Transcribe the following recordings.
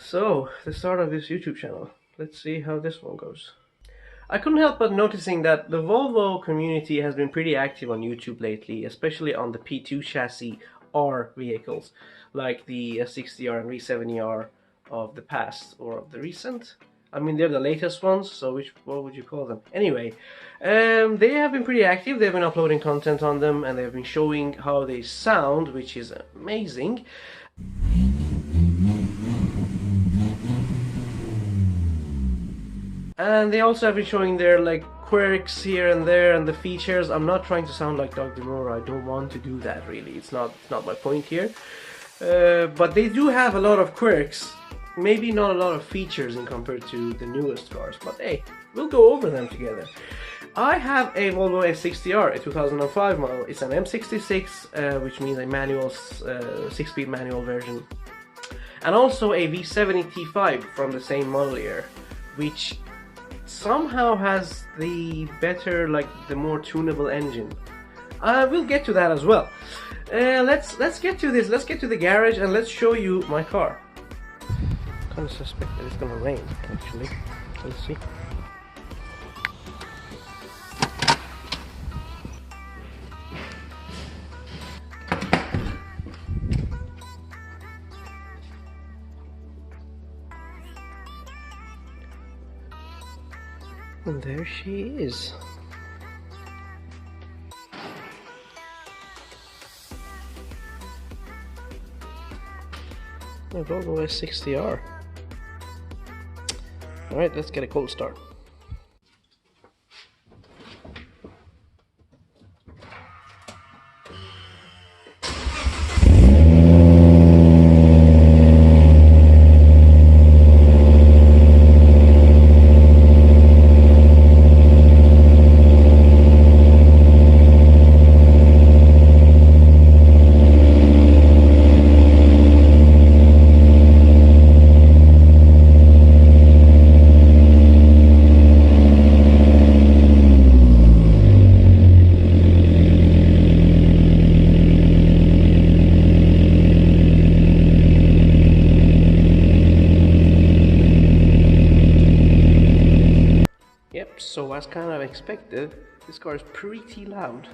So, the start of this YouTube channel. Let's see how this one goes. I couldn't help but noticing that the Volvo community has been pretty active on YouTube lately, especially on the P2 chassis R vehicles, like the S60R and V70R of the past, or of the recent. I mean, they're the latest ones, so what would you call them? Anyway, they have been pretty active. They've been uploading content on them, and they've been showing how they sound, which is amazing. And they also have been showing their quirks here and there and the features. I'm not trying to sound like Doug DeMora. I don't want to do that really. It's not my point here. But they do have a lot of quirks. Maybe not a lot of features in compared to the newest cars. But hey, we'll go over them together. I have a Volvo S60R, a 2005 model. It's an M66, which means a manual, 6-speed manual version. And also a V70 T5 from the same model year, which somehow has the better, the more tunable engine. We'll get to that as well. Let's get to this. Let's get to the garage and let's show you my car. Kind of suspect that it's gonna rain actually. Let's see. And there she is. My Volvo S60R. Alright, let's get a cold start. So as kind of expected, this car is pretty loud.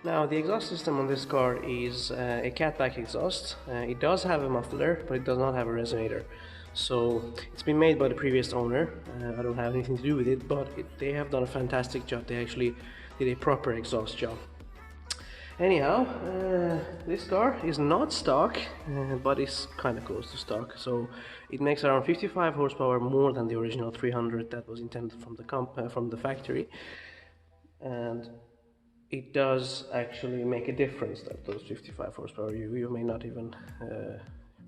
Now the exhaust system on this car is a catback exhaust. It does have a muffler, but it does not have a resonator. So it's been made by the previous owner. I don't have anything to do with it, but they have done a fantastic job. They actually did a proper exhaust job. Anyhow, this car is not stock, but it's kind of close to stock. So it makes around 55 horsepower more than the original 300 that was intended from the factory, and it does actually make a difference that those 55 horsepower. You may not even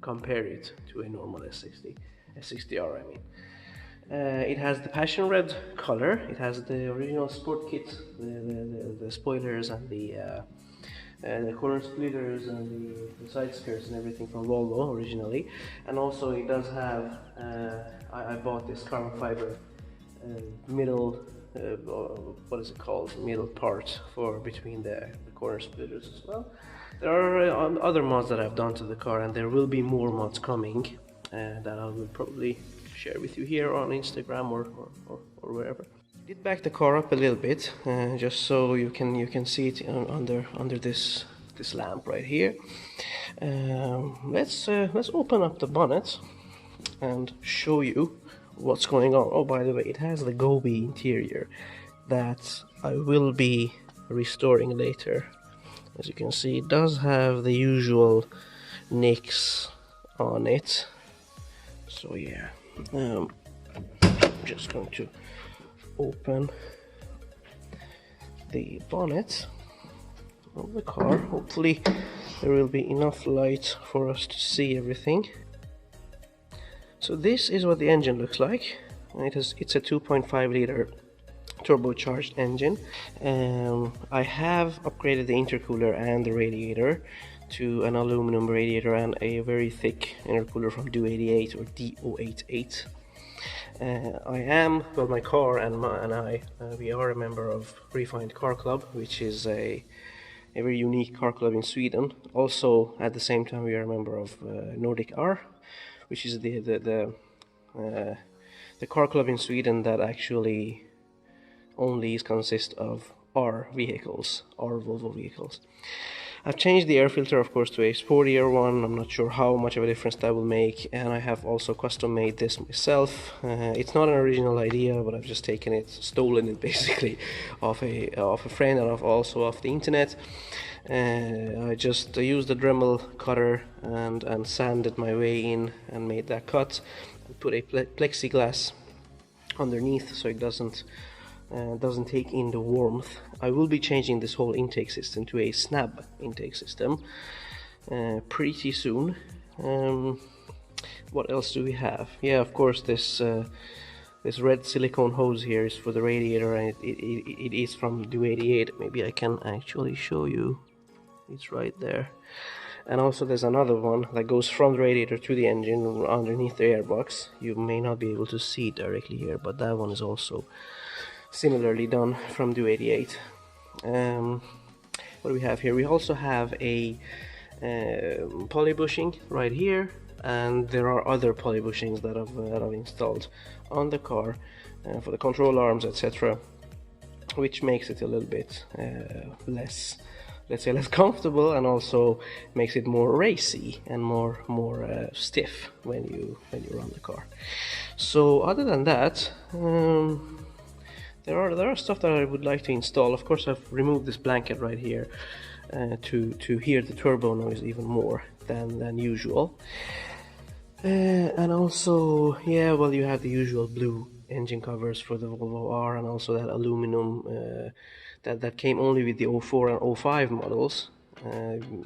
compare it to a normal S60R. I mean. It has the passion red color. It has the original sport kit, the spoilers and the corner splitters and the side skirts and everything from Volvo originally. And also it does have, I bought this carbon fiber middle, what is it called, middle part for between the corner splitters as well. There are other mods that I've done to the car, and there will be more mods coming that I will probably share with you here on Instagram or wherever. I did back the car up a little bit, just so you can see it under this lamp right here. Let's open up the bonnet and show you what's going on. Oh, by the way, it has the Gobi interior that I will be restoring later. As you can see, it does have the usual nicks on it. So yeah, I'm just going to open the bonnet of the car. Hopefully there will be enough light for us to see everything. So this is what the engine looks like. It's a 2.5 liter turbocharged engine. I have upgraded the intercooler and the radiator to an aluminum radiator and a very thick intercooler from Do88 or Do88. My car and I, we are a member of Refined Car Club, which is a very unique car club in Sweden. Also, at the same time, we are a member of Nordic R, which is the car club in Sweden that actually only consists of R vehicles, R Volvo vehicles. I've changed the air filter, of course, to a sportier one. I'm not sure how much of a difference that will make, and I have also custom made this myself. It's not an original idea, but I've just taken it, stolen it basically, off a friend and also off the internet. I just used the Dremel cutter and sanded my way in and made that cut, and put a plexiglass underneath so it doesn't take in the warmth. I will be changing this whole intake system to a snap intake system pretty soon. What else do we have? Yeah, of course, this red silicone hose here is for the radiator, and it is from Do 88. Maybe I can actually show you. It's right there. And also there's another one that goes from the radiator to the engine underneath the airbox. You may not be able to see it directly here, but that one is also similarly done from Do 88. What do we have here? We also have a poly bushing right here, and there are other poly bushings that I've installed on the car for the control arms, etc., which makes it a little bit less, let's say, less comfortable, and also makes it more racy and more stiff when you run the car. So other than that, there are stuff that I would like to install. Of course, I've removed this blanket right here to hear the turbo noise even more than usual. And also, yeah, well, you have the usual blue engine covers for the Volvo R, and also that aluminum that came only with the 04 and 05 models.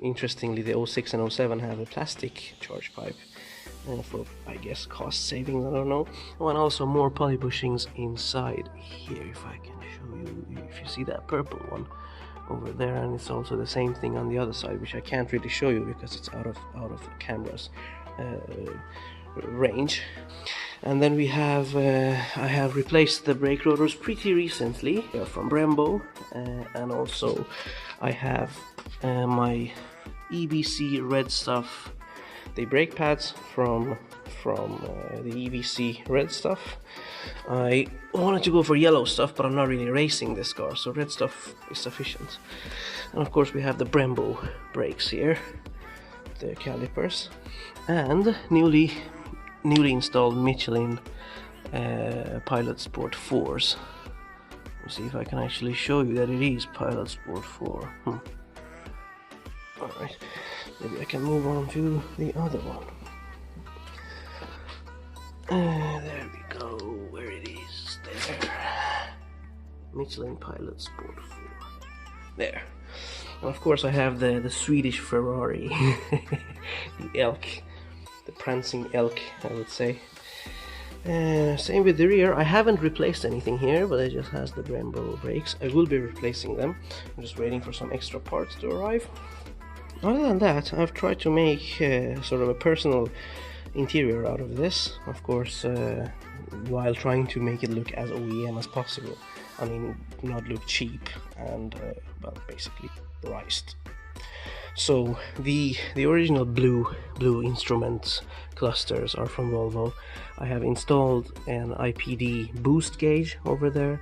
Interestingly, the 06 and 07 have a plastic charge pipe for, I guess, cost savings, I don't know. Oh, and also more poly bushings inside here, if I can show you. If you see that purple one over there, and it's also the same thing on the other side, which I can't really show you because it's out of the camera's range. And then we have I have replaced the brake rotors pretty recently from Brembo, and also I have my EBC red stuff, the brake pads from the EBC red stuff. I wanted to go for yellow stuff, but I'm not really racing this car, so red stuff is sufficient. And of course we have the Brembo brakes here, the calipers, and newly installed Michelin Pilot Sport 4s. Let's see if I can actually show you that it is Pilot Sport 4. Alright, maybe I can move on to the other one. There we go, where it is, there. Michelin Pilot Sport 4. There. And of course I have the Swedish Ferrari, the elk, the prancing elk, I would say. Same with the rear. I haven't replaced anything here, but it just has the Brembo brakes. I will be replacing them. I'm just waiting for some extra parts to arrive. Other than that, I've tried to make sort of a personal interior out of this, of course, while trying to make it look as OEM as possible. I mean, not look cheap and, well, basically priced. So the original blue instrument clusters are from Volvo. I have installed an IPD boost gauge over there,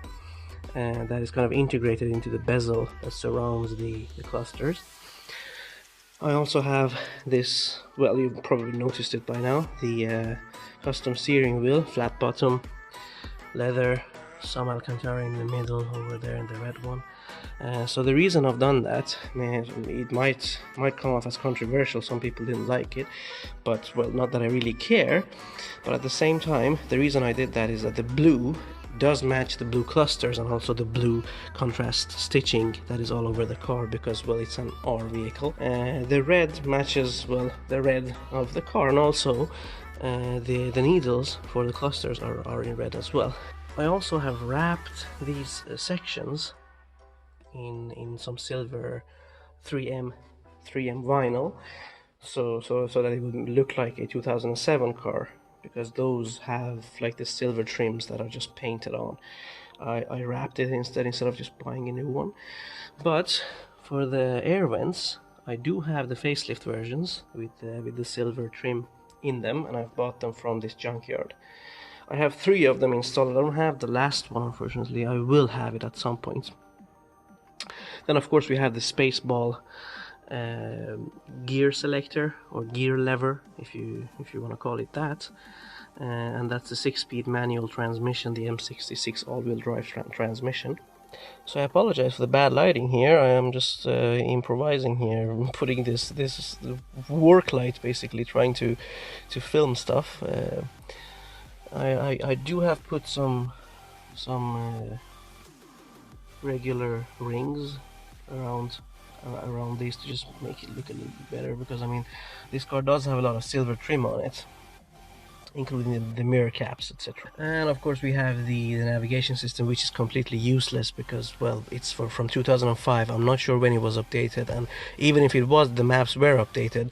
and that is kind of integrated into the bezel that surrounds the clusters. I also have this, well, you've probably noticed it by now, the custom steering wheel, flat bottom, leather, some Alcantara in the middle over there, and the red one. So the reason I've done that, it might come off as controversial. Some people didn't like it, but, well, not that I really care, but at the same time, the reason I did that is that the blue does match the blue clusters and also the blue contrast stitching that is all over the car, because, well, it's an R vehicle. The red matches, well, the red of the car, and also the needles for the clusters are in red as well. I also have wrapped these sections in some silver 3M vinyl, so that it would look like a 2007 car, because those have like the silver trims that are just painted on. I wrapped it instead of just buying a new one. But for the air vents, I do have the facelift versions with the silver trim in them, and I've bought them from this junkyard. I have 3 of them installed. I don't have the last one, unfortunately. I will have it at some point. Then of course we have the Spaceball gear selector, or gear lever, if you want to call it that. And that's the 6-speed manual transmission, the M66 all-wheel drive transmission. So I apologize for the bad lighting here. I am just improvising here, putting this work light, basically trying to film stuff. I do have put some regular rings around these to just make it look a little bit better, because I mean this car does have a lot of silver trim on it, including the mirror caps, etc. And of course we have the navigation system, which is completely useless because, well, it's from 2005. I'm not sure when it was updated, and even if it was, the maps were updated,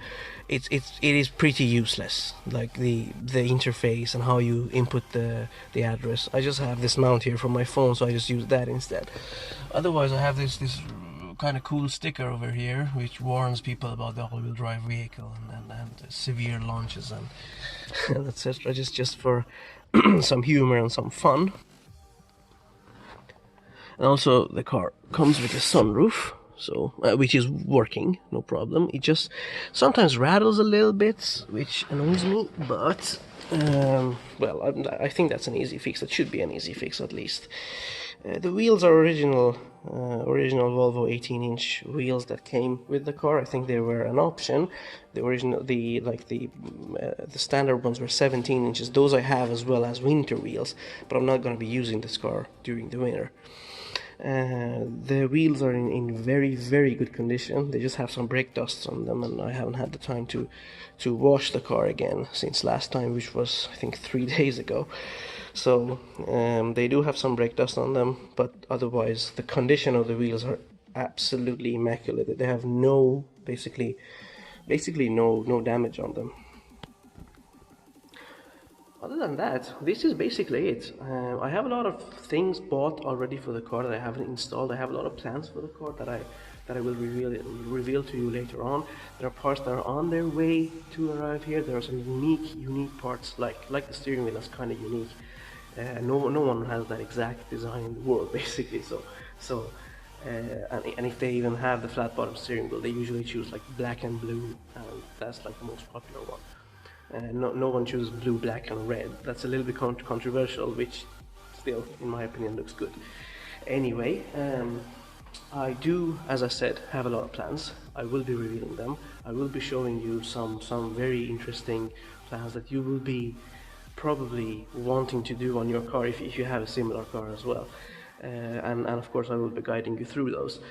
it is pretty useless, like the interface and how you input the address. I just have this mount here from my phone, so I just use that instead. Otherwise I have this kind of cool sticker over here which warns people about the all-wheel drive vehicle and severe launches and etc. just for some humor and some fun. And also the car comes with a sunroof, so which is working, no problem. It just sometimes rattles a little bit, which annoys me, but well, I think that's an easy fix. That should be an easy fix, at least. The wheels are original Volvo 18-inch wheels that came with the car. I think they were an option. The standard ones were 17 inches. Those I have, as well as winter wheels, but I'm not going to be using this car during the winter. The wheels are in very, very good condition. They just have some brake dust on them, and I haven't had the time to wash the car again since last time, which was, I think, 3 days ago. So they do have some brake dust on them, but otherwise the condition of the wheels are absolutely immaculate. They have basically no damage on them. Other than that, this is basically it. I have a lot of things bought already for the car that I haven't installed. I have a lot of plans for the car that I will reveal to you later on. There are parts that are on their way to arrive here. There are some unique parts, like the steering wheel. That's kind of unique. No one has that exact design in the world, basically. And if they even have the flat bottom steering wheel, they usually choose like black and blue, and that's like the most popular one. No one chooses blue, black and red. That's a little bit controversial, which still, in my opinion, looks good. Anyway, I do, as I said, have a lot of plans. I will be revealing them. I will be showing you some very interesting plans that you will be probably wanting to do on your car if you have a similar car as well. And of course I will be guiding you through those.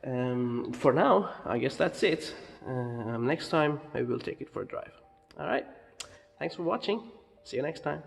For now, I guess that's it. Next time maybe we'll take it for a drive. Alright, thanks for watching. See you next time.